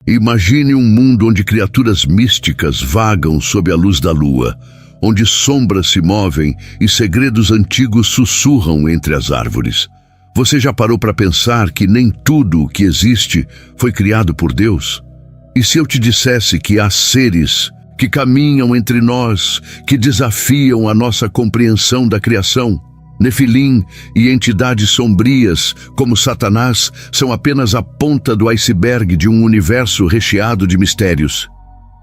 Imagine um mundo onde criaturas místicas vagam sob a luz da lua, onde sombras se movem e segredos antigos sussurram entre as árvores. Você já parou para pensar que nem tudo o que existe foi criado por Deus? E se eu te dissesse que há seres que caminham entre nós, que desafiam a nossa compreensão da criação? Nefilim e entidades sombrias, como Satanás, são apenas a ponta do iceberg de um universo recheado de mistérios.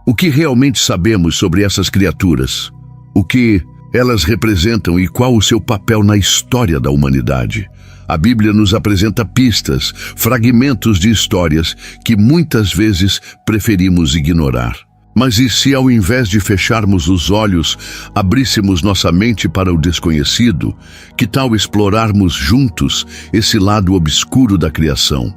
O que realmente sabemos sobre essas criaturas? O que elas representam e qual o seu papel na história da humanidade? A Bíblia nos apresenta pistas, fragmentos de histórias que muitas vezes preferimos ignorar. Mas e se, ao invés de fecharmos os olhos, abríssemos nossa mente para o desconhecido? Que tal explorarmos juntos esse lado obscuro da criação?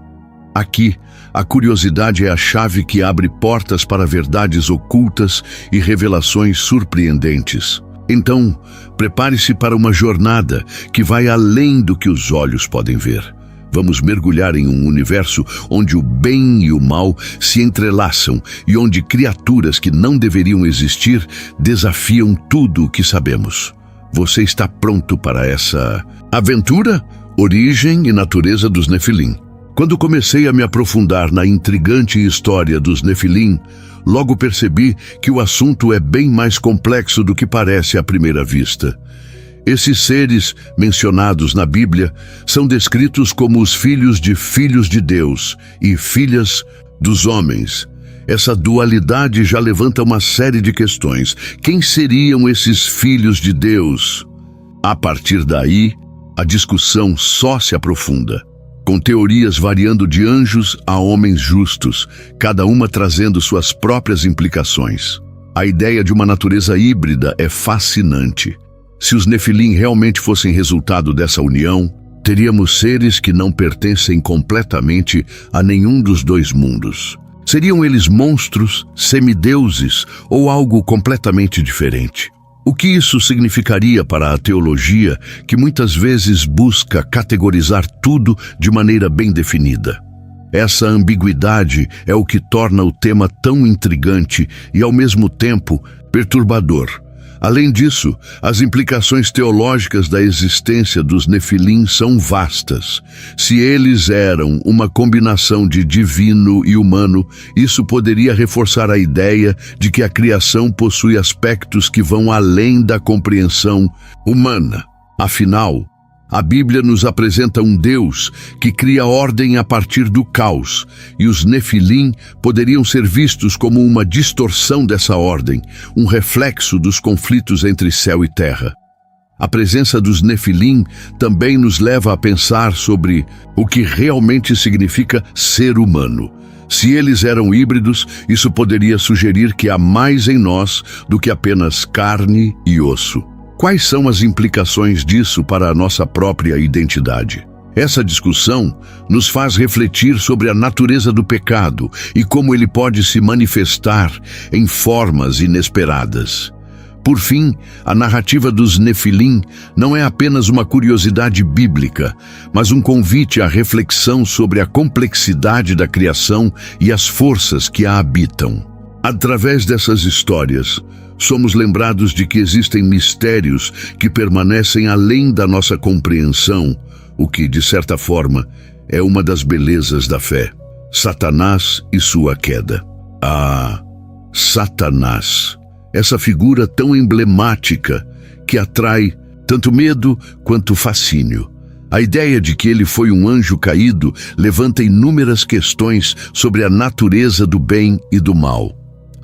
Aqui, a curiosidade é a chave que abre portas para verdades ocultas e revelações surpreendentes. Então, prepare-se para uma jornada que vai além do que os olhos podem ver. Vamos mergulhar em um universo onde o bem e o mal se entrelaçam e onde criaturas que não deveriam existir desafiam tudo o que sabemos. Você está pronto para essa aventura? Origem e natureza dos Nefilim. Quando comecei a me aprofundar na intrigante história dos Nefilim, logo percebi que o assunto é bem mais complexo do que parece à primeira vista. Esses seres mencionados na Bíblia são descritos como os filhos de Deus e filhas dos homens. Essa dualidade já levanta uma série de questões. Quem seriam esses filhos de Deus? A partir daí, a discussão só se aprofunda, com teorias variando de anjos a homens justos, cada uma trazendo suas próprias implicações. A ideia de uma natureza híbrida é fascinante. Se os Nefilim realmente fossem resultado dessa união, teríamos seres que não pertencem completamente a nenhum dos dois mundos. Seriam eles monstros, semideuses ou algo completamente diferente? O que isso significaria para a teologia, que muitas vezes busca categorizar tudo de maneira bem definida? Essa ambiguidade é o que torna o tema tão intrigante e, ao mesmo tempo, perturbador. Além disso, as implicações teológicas da existência dos Nefilim são vastas. Se eles eram uma combinação de divino e humano, isso poderia reforçar a ideia de que a criação possui aspectos que vão além da compreensão humana. Afinal, a Bíblia nos apresenta um Deus que cria ordem a partir do caos, e os Nefilim poderiam ser vistos como uma distorção dessa ordem, um reflexo dos conflitos entre céu e terra. A presença dos Nefilim também nos leva a pensar sobre o que realmente significa ser humano. Se eles eram híbridos, isso poderia sugerir que há mais em nós do que apenas carne e osso. Quais são as implicações disso para a nossa própria identidade? Essa discussão nos faz refletir sobre a natureza do pecado e como ele pode se manifestar em formas inesperadas. Por fim, a narrativa dos Nefilim não é apenas uma curiosidade bíblica, mas um convite à reflexão sobre a complexidade da criação e as forças que a habitam. Através dessas histórias, somos lembrados de que existem mistérios que permanecem além da nossa compreensão, o que, de certa forma, é uma das belezas da fé. Satanás e sua queda. Ah, Satanás! Essa figura tão emblemática que atrai tanto medo quanto fascínio. A ideia de que ele foi um anjo caído levanta inúmeras questões sobre a natureza do bem e do mal.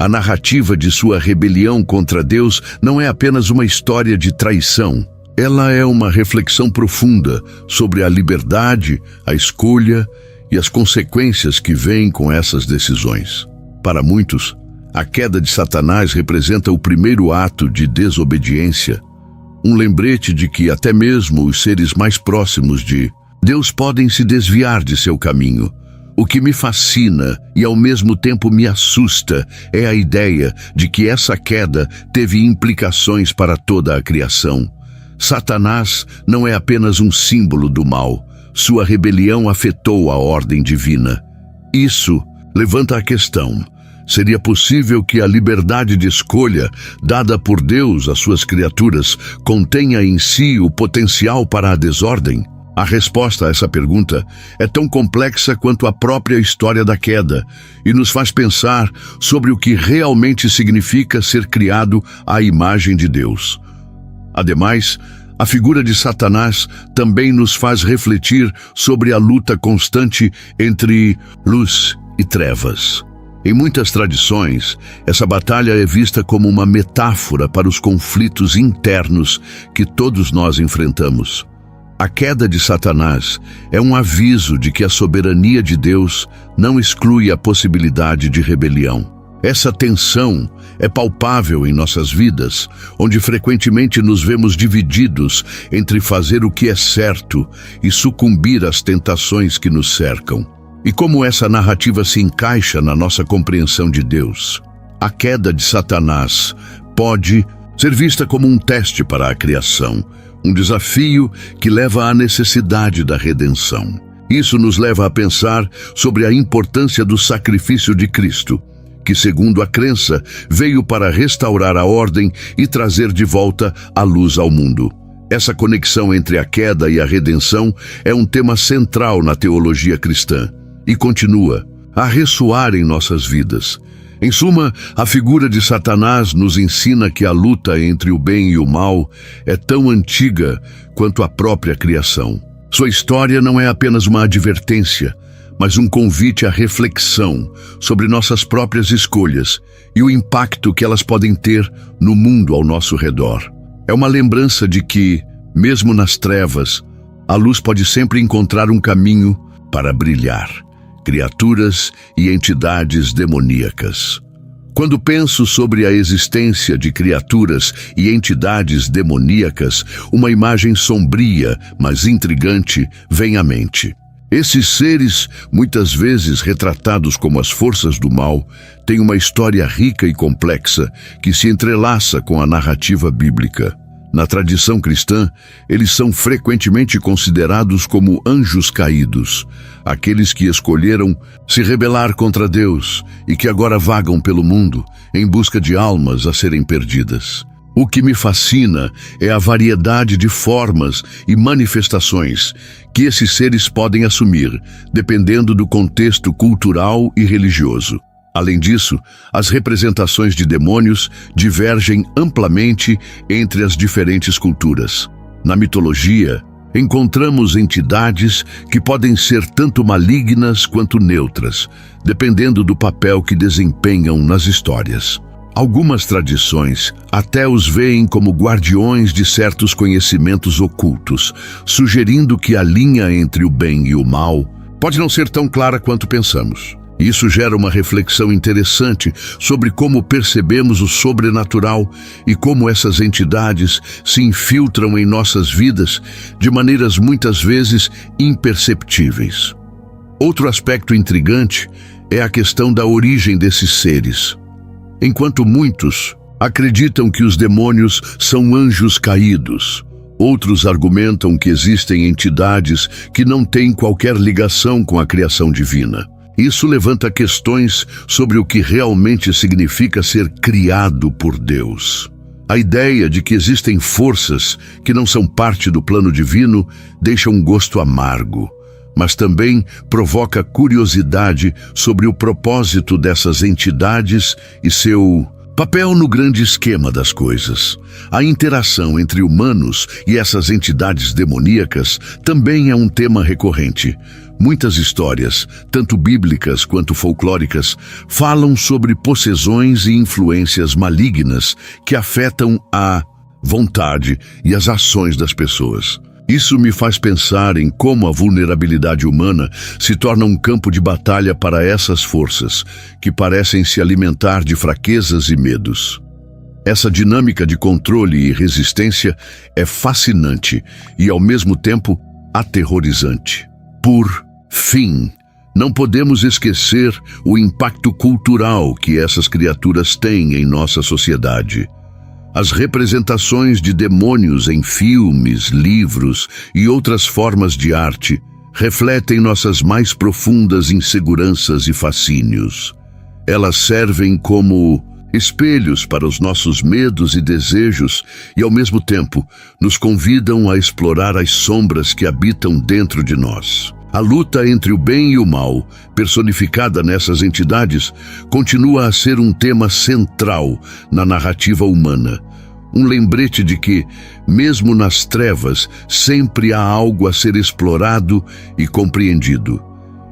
A narrativa de sua rebelião contra Deus não é apenas uma história de traição. Ela é uma reflexão profunda sobre a liberdade, a escolha e as consequências que vêm com essas decisões. Para muitos, a queda de Satanás representa o primeiro ato de desobediência, um lembrete de que até mesmo os seres mais próximos de Deus podem se desviar de seu caminho. O que me fascina e ao mesmo tempo me assusta é a ideia de que essa queda teve implicações para toda a criação. Satanás não é apenas um símbolo do mal. Sua rebelião afetou a ordem divina. Isso levanta a questão: seria possível que a liberdade de escolha dada por Deus às suas criaturas contenha em si o potencial para a desordem? A resposta a essa pergunta é tão complexa quanto a própria história da queda e nos faz pensar sobre o que realmente significa ser criado à imagem de Deus. Ademais, a figura de Satanás também nos faz refletir sobre a luta constante entre luz e trevas. Em muitas tradições, essa batalha é vista como uma metáfora para os conflitos internos que todos nós enfrentamos. A queda de Satanás é um aviso de que a soberania de Deus não exclui a possibilidade de rebelião. Essa tensão é palpável em nossas vidas, onde frequentemente nos vemos divididos entre fazer o que é certo e sucumbir às tentações que nos cercam. E como essa narrativa se encaixa na nossa compreensão de Deus? A queda de Satanás pode ser vista como um teste para a criação, um desafio que leva à necessidade da redenção. Isso nos leva a pensar sobre a importância do sacrifício de Cristo, que, segundo a crença, veio para restaurar a ordem e trazer de volta a luz ao mundo. Essa conexão entre a queda e a redenção é um tema central na teologia cristã e continua a ressoar em nossas vidas. Em suma, a figura de Satanás nos ensina que a luta entre o bem e o mal é tão antiga quanto a própria criação. Sua história não é apenas uma advertência, mas um convite à reflexão sobre nossas próprias escolhas e o impacto que elas podem ter no mundo ao nosso redor. É uma lembrança de que, mesmo nas trevas, a luz pode sempre encontrar um caminho para brilhar. Criaturas e entidades demoníacas. Quando penso sobre a existência de criaturas e entidades demoníacas, uma imagem sombria, mas intrigante, vem à mente. Esses seres, muitas vezes retratados como as forças do mal, têm uma história rica e complexa que se entrelaça com a narrativa bíblica. Na tradição cristã, eles são frequentemente considerados como anjos caídos, aqueles que escolheram se rebelar contra Deus e que agora vagam pelo mundo em busca de almas a serem perdidas. O que me fascina é a variedade de formas e manifestações que esses seres podem assumir, dependendo do contexto cultural e religioso. Além disso, as representações de demônios divergem amplamente entre as diferentes culturas. Na mitologia, encontramos entidades que podem ser tanto malignas quanto neutras, dependendo do papel que desempenham nas histórias. Algumas tradições até os veem como guardiões de certos conhecimentos ocultos, sugerindo que a linha entre o bem e o mal pode não ser tão clara quanto pensamos. Isso gera uma reflexão interessante sobre como percebemos o sobrenatural e como essas entidades se infiltram em nossas vidas de maneiras muitas vezes imperceptíveis. Outro aspecto intrigante é a questão da origem desses seres. Enquanto muitos acreditam que os demônios são anjos caídos, outros argumentam que existem entidades que não têm qualquer ligação com a criação divina. Isso levanta questões sobre o que realmente significa ser criado por Deus. A ideia de que existem forças que não são parte do plano divino deixa um gosto amargo, mas também provoca curiosidade sobre o propósito dessas entidades e seu papel no grande esquema das coisas. A interação entre humanos e essas entidades demoníacas também é um tema recorrente. Muitas histórias, tanto bíblicas quanto folclóricas, falam sobre possessões e influências malignas que afetam a vontade e as ações das pessoas. Isso me faz pensar em como a vulnerabilidade humana se torna um campo de batalha para essas forças, que parecem se alimentar de fraquezas e medos. Essa dinâmica de controle e resistência é fascinante e, ao mesmo tempo, aterrorizante. Por fim, não podemos esquecer o impacto cultural que essas criaturas têm em nossa sociedade. As representações de demônios em filmes, livros e outras formas de arte refletem nossas mais profundas inseguranças e fascínios. Elas servem como espelhos para os nossos medos e desejos e, ao mesmo tempo, nos convidam a explorar as sombras que habitam dentro de nós. A luta entre o bem e o mal, personificada nessas entidades, continua a ser um tema central na narrativa humana. Um lembrete de que, mesmo nas trevas, sempre há algo a ser explorado e compreendido.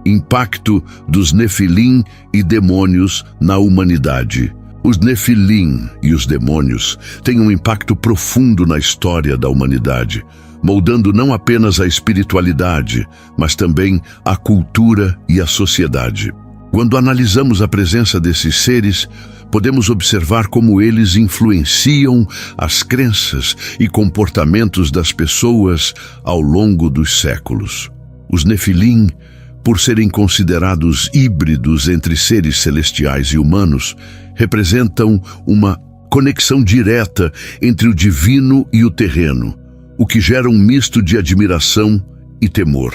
Impacto dos Nefilim e demônios na humanidade. Os Nefilim e os demônios têm um impacto profundo na história da humanidade, moldando não apenas a espiritualidade, mas também a cultura e a sociedade. Quando analisamos a presença desses seres, podemos observar como eles influenciam as crenças e comportamentos das pessoas ao longo dos séculos. Os Nefilim, por serem considerados híbridos entre seres celestiais e humanos, representam uma conexão direta entre o divino e o terreno, o que gera um misto de admiração e temor.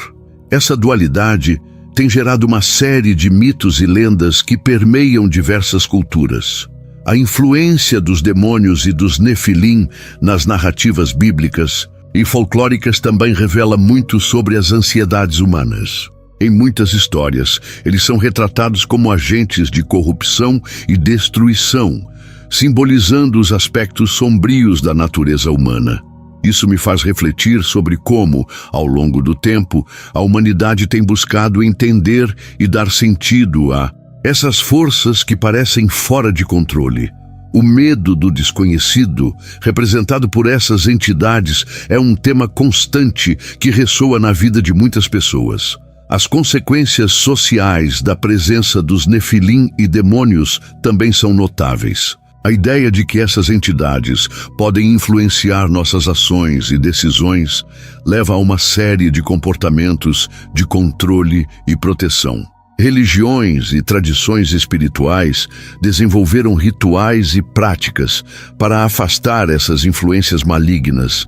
Essa dualidade tem gerado uma série de mitos e lendas que permeiam diversas culturas. A influência dos demônios e dos Nefilim nas narrativas bíblicas e folclóricas também revela muito sobre as ansiedades humanas. Em muitas histórias, eles são retratados como agentes de corrupção e destruição, simbolizando os aspectos sombrios da natureza humana. Isso me faz refletir sobre como, ao longo do tempo, a humanidade tem buscado entender e dar sentido a essas forças que parecem fora de controle. O medo do desconhecido, representado por essas entidades, é um tema constante que ressoa na vida de muitas pessoas. As consequências sociais da presença dos Nefilim e demônios também são notáveis. A ideia de que essas entidades podem influenciar nossas ações e decisões leva a uma série de comportamentos de controle e proteção. Religiões e tradições espirituais desenvolveram rituais e práticas para afastar essas influências malignas,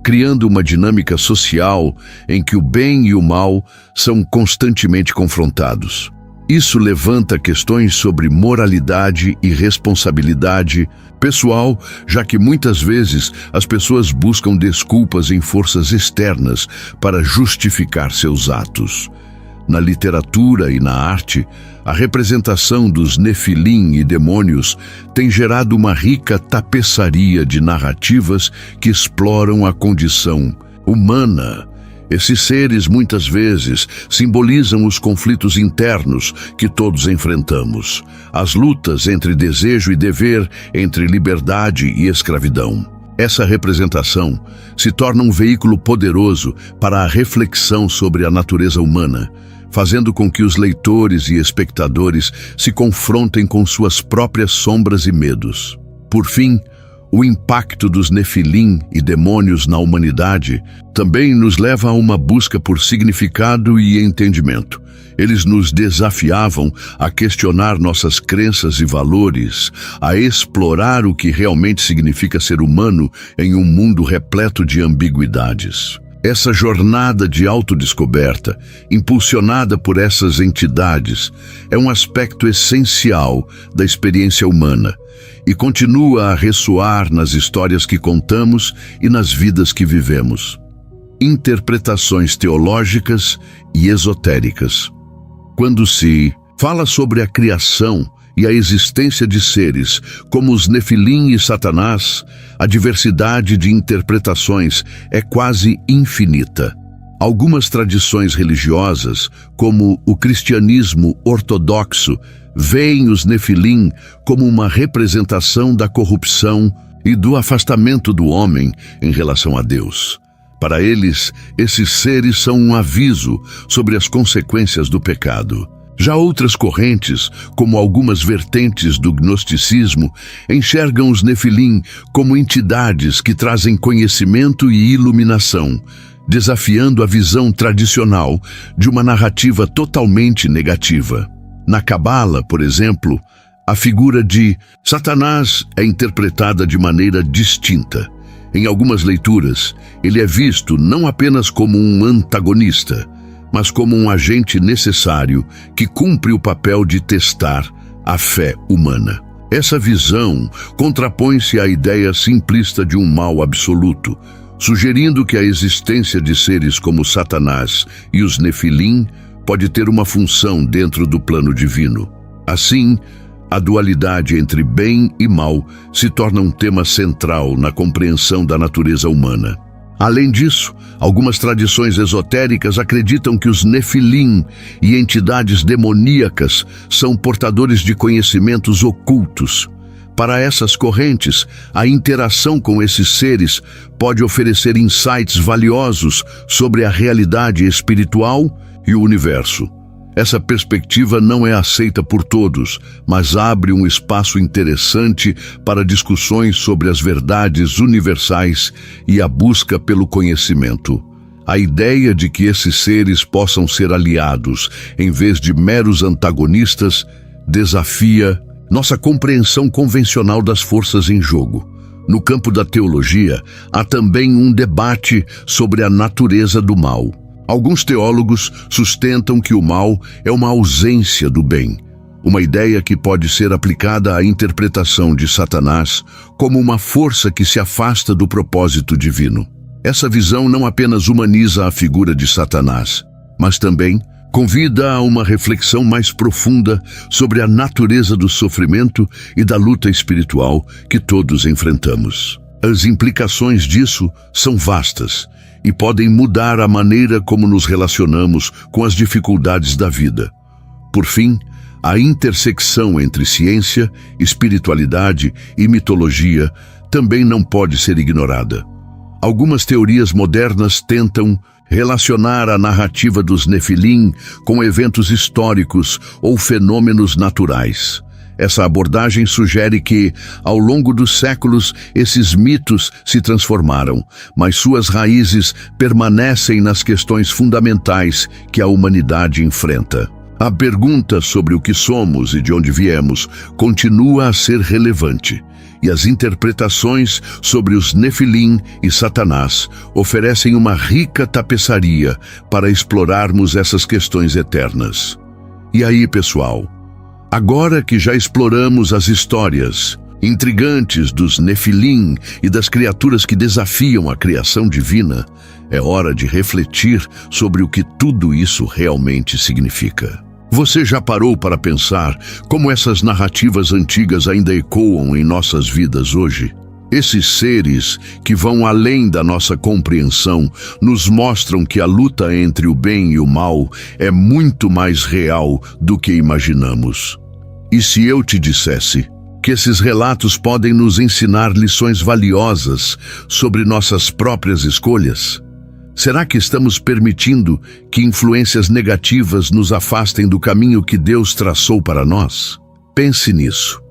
criando uma dinâmica social em que o bem e o mal são constantemente confrontados. Isso levanta questões sobre moralidade e responsabilidade pessoal, já que muitas vezes as pessoas buscam desculpas em forças externas para justificar seus atos. Na literatura e na arte, a representação dos Nefilim e demônios tem gerado uma rica tapeçaria de narrativas que exploram a condição humana. Esses seres muitas vezes simbolizam os conflitos internos que todos enfrentamos, as lutas entre desejo e dever, entre liberdade e escravidão. Essa representação se torna um veículo poderoso para a reflexão sobre a natureza humana, fazendo com que os leitores e espectadores se confrontem com suas próprias sombras e medos. Por fim, o impacto dos Nefilim e demônios na humanidade também nos leva a uma busca por significado e entendimento. Eles nos desafiavam a questionar nossas crenças e valores, a explorar o que realmente significa ser humano em um mundo repleto de ambiguidades. Essa jornada de autodescoberta, impulsionada por essas entidades, é um aspecto essencial da experiência humana e continua a ressoar nas histórias que contamos e nas vidas que vivemos. Interpretações teológicas e esotéricas. Quando se fala sobre a criação e a existência de seres como os Nefilim e Satanás, a diversidade de interpretações é quase infinita. Algumas tradições religiosas, como o cristianismo ortodoxo, veem os Nefilim como uma representação da corrupção e do afastamento do homem em relação a Deus. Para eles, esses seres são um aviso sobre as consequências do pecado. Já outras correntes, como algumas vertentes do gnosticismo, enxergam os Nefilim como entidades que trazem conhecimento e iluminação, desafiando a visão tradicional de uma narrativa totalmente negativa. Na Cabala, por exemplo, a figura de Satanás é interpretada de maneira distinta. Em algumas leituras, ele é visto não apenas como um antagonista, mas como um agente necessário que cumpre o papel de testar a fé humana. Essa visão contrapõe-se à ideia simplista de um mal absoluto, sugerindo que a existência de seres como Satanás e os Nefilim pode ter uma função dentro do plano divino. Assim, a dualidade entre bem e mal se torna um tema central na compreensão da natureza humana. Além disso, algumas tradições esotéricas acreditam que os Nefilim e entidades demoníacas são portadores de conhecimentos ocultos. Para essas correntes, a interação com esses seres pode oferecer insights valiosos sobre a realidade espiritual e o universo. Essa perspectiva não é aceita por todos, mas abre um espaço interessante para discussões sobre as verdades universais e a busca pelo conhecimento. A ideia de que esses seres possam ser aliados, em vez de meros antagonistas, desafia nossa compreensão convencional das forças em jogo. No campo da teologia, há também um debate sobre a natureza do mal. Alguns teólogos sustentam que o mal é uma ausência do bem, uma ideia que pode ser aplicada à interpretação de Satanás como uma força que se afasta do propósito divino. Essa visão não apenas humaniza a figura de Satanás, mas também convida a uma reflexão mais profunda sobre a natureza do sofrimento e da luta espiritual que todos enfrentamos. As implicações disso são vastas e podem mudar a maneira como nos relacionamos com as dificuldades da vida. Por fim, a intersecção entre ciência, espiritualidade e mitologia também não pode ser ignorada. Algumas teorias modernas tentam relacionar a narrativa dos Nefilim com eventos históricos ou fenômenos naturais. Essa abordagem sugere que, ao longo dos séculos, esses mitos se transformaram, mas suas raízes permanecem nas questões fundamentais que a humanidade enfrenta. A pergunta sobre o que somos e de onde viemos continua a ser relevante, e as interpretações sobre os Nefilim e Satanás oferecem uma rica tapeçaria para explorarmos essas questões eternas. E aí, pessoal? Agora que já exploramos as histórias intrigantes dos Nefilim e das criaturas que desafiam a criação divina, é hora de refletir sobre o que tudo isso realmente significa. Você já parou para pensar como essas narrativas antigas ainda ecoam em nossas vidas hoje? Esses seres que vão além da nossa compreensão nos mostram que a luta entre o bem e o mal é muito mais real do que imaginamos. E se eu te dissesse que esses relatos podem nos ensinar lições valiosas sobre nossas próprias escolhas? Será que estamos permitindo que influências negativas nos afastem do caminho que Deus traçou para nós? Pense nisso.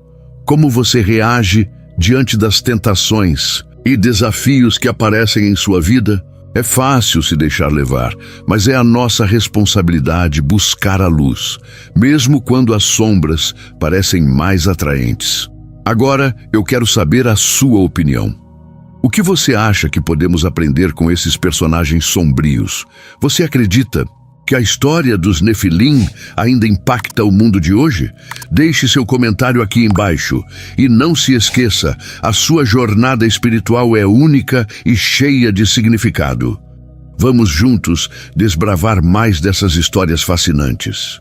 Como você reage diante das tentações e desafios que aparecem em sua vida? É fácil se deixar levar, mas é a nossa responsabilidade buscar a luz, mesmo quando as sombras parecem mais atraentes. Agora, eu quero saber a sua opinião. O que você acha que podemos aprender com esses personagens sombrios? Você acredita que a história dos Nefilim ainda impacta o mundo de hoje? Deixe seu comentário aqui embaixo. E não se esqueça, a sua jornada espiritual é única e cheia de significado. Vamos juntos desbravar mais dessas histórias fascinantes.